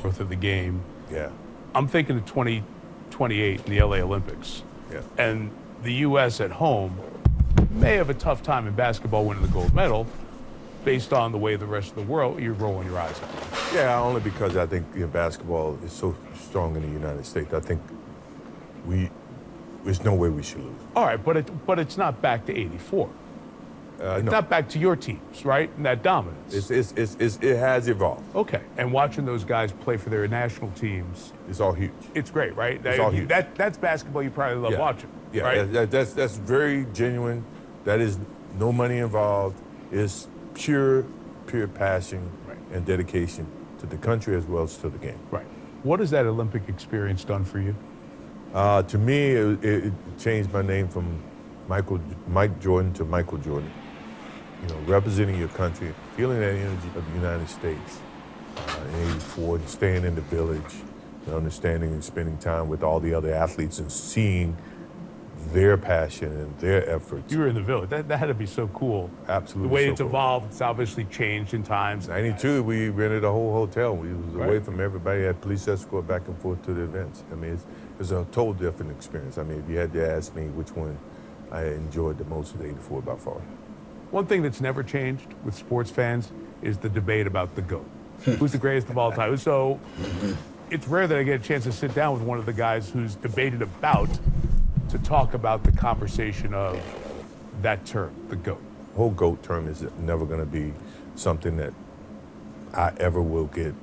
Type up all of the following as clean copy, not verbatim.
growth of the game. Yeah. I'm thinking of 2028 in the LA Olympics. Yeah. And the U.S. at home may have a tough time in basketball winning the gold medal based on the way the rest of the world, you're rolling your eyes at. Yeah, only because I think basketball is so strong in the United States. I think there's no way we should lose. All right, but it's not back to 84. It's No. not back to your teams, right? And that dominance. It has evolved. Okay, and watching those guys play for their national teams, It's all huge. it's great, right? It's all huge. That's basketball you probably love watching, Yeah, right? that's very genuine. That is no money involved. It's pure passion and dedication to the country as well as to the game. Right. What has that Olympic experience done for you? To me, it changed my name from Mike Jordan to Michael Jordan. You know, representing your country, feeling that energy of the United States in '84, and staying in the village, and understanding and spending time with all the other athletes and seeing their passion and their efforts. You were in the village. That had to be so cool. Absolutely. The way so it's cool. evolved, it's obviously changed in times. '92, we rented a whole hotel. We was away Right. from everybody. Had police escort back and forth to the events. I mean, it's a total different experience. I mean, if you had to ask me which one I enjoyed the most of '84 by far. One thing that's never changed with sports fans is the debate about the GOAT. Who's the greatest of all time? So it's rare that I get a chance to sit down with one of the guys who's debated about to talk about the conversation of that term, the GOAT. Whole GOAT term is never going to be something that I ever will get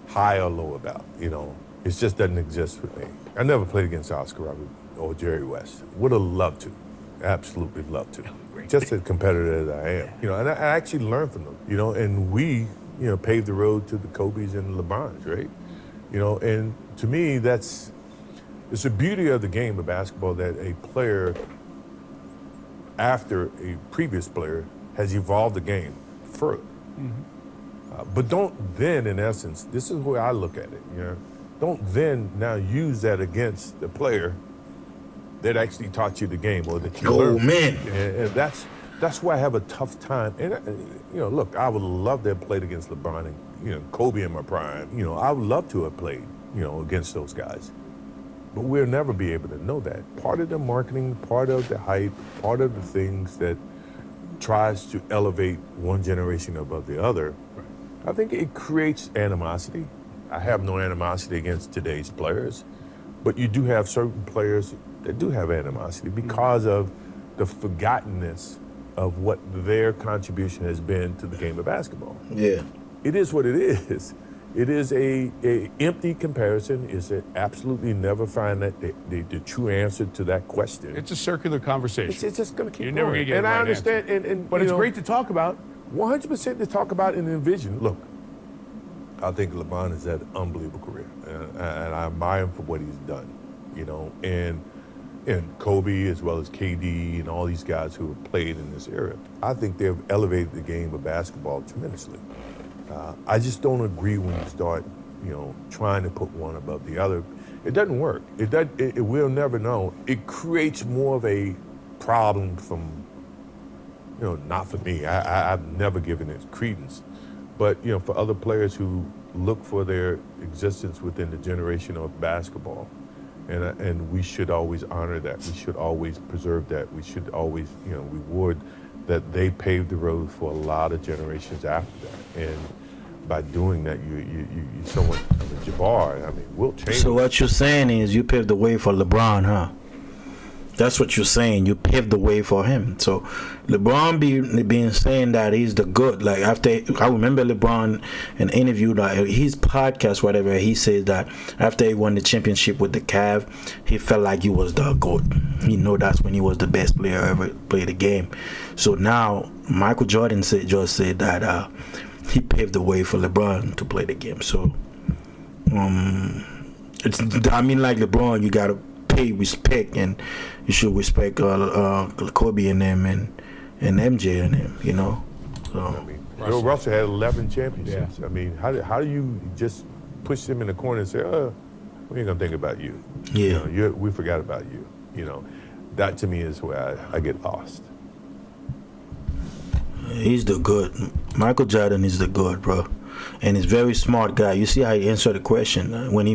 high or low about. You know, it just doesn't exist for me. I never played against Oscar Robert or Jerry West. Would have loved to, absolutely loved to. Just as competitive as I am, you know, and I actually learned from them, you know, and we, you know, paved the road to the Kobe's and LeBrons, right? You know, and to me, it's the beauty of the game of basketball that a player, after a previous player, has evolved the game further. But don't then, in essence, this is where I look at it, you know, don't then now use that against the player that actually taught you the game or that you learned. Oh, man. And that's why I have a tough time. And, you know, look, I would love to have played against LeBron and, you know, Kobe in my prime. You know, I would love to have played, you know, against those guys. But we'll never be able to know that. Part of the marketing, part of the hype, part of the things that tries to elevate one generation above the other, I think it creates animosity. I have no animosity against today's players, but you do have certain players that do have animosity because of the forgottenness of what their contribution has been to the game of basketball. Yeah. It is what it is. It is a empty comparison. It's a absolutely never find that the true answer to that question. It's a circular conversation. It's just going to keep You're going. never going to get and a right I understand. answer. And But you it's know, great to talk about. 100% to talk about and envision. Look, I think LeBron has had an unbelievable career, and I admire him for what he's done. You know, and Kobe as well as KD and all these guys who have played in this era. I think they've elevated the game of basketball tremendously. I just don't agree when you start, you know, trying to put one above the other. It doesn't work. It will never know. It creates more of a problem from, you know, not for me. I've never given it credence. But, you know, for other players who look for their existence within the generation of basketball. And we should always honor that. We should always preserve that. We should always, you know, reward that they paved the road for a lot of generations after that. And by doing that, you somewhat of a Jabbar. I mean, we'll change. So what you're saying is you paved the way for LeBron, huh? That's what you're saying. You paved the way for him. So LeBron being saying that he's the good. Like after I remember LeBron in an interview that his podcast, whatever, he says that after he won the championship with the Cavs, he felt like he was the GOAT. He know that's when he was the best player ever played the game. So now Michael Jordan just said that he paved the way for LeBron to play the game. So it's like LeBron, you gotta pay respect, and you should respect Kobe and them and MJ and them, you know. So I mean, Bill Russell had 11 championships. Yeah. I mean, how do you just push them in the corner and say, we ain't gonna think about you? Yeah. You know, we forgot about you. You know, that to me is where I get lost. He's the good. Michael Jordan is the good, bro. and he's very smart guy. You see how he answered the question when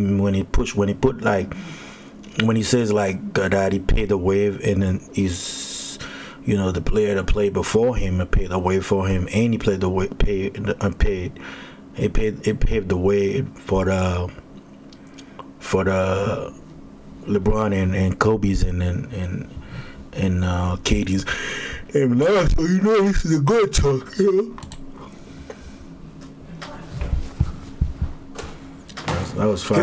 he says like that he paid the wave, and then he's, you know, the player that played before him paid the way for him, and he played the way he paved the way for the LeBron and Kobe's and KD's. And now, so you know, this is a good talk, you know. That was fun.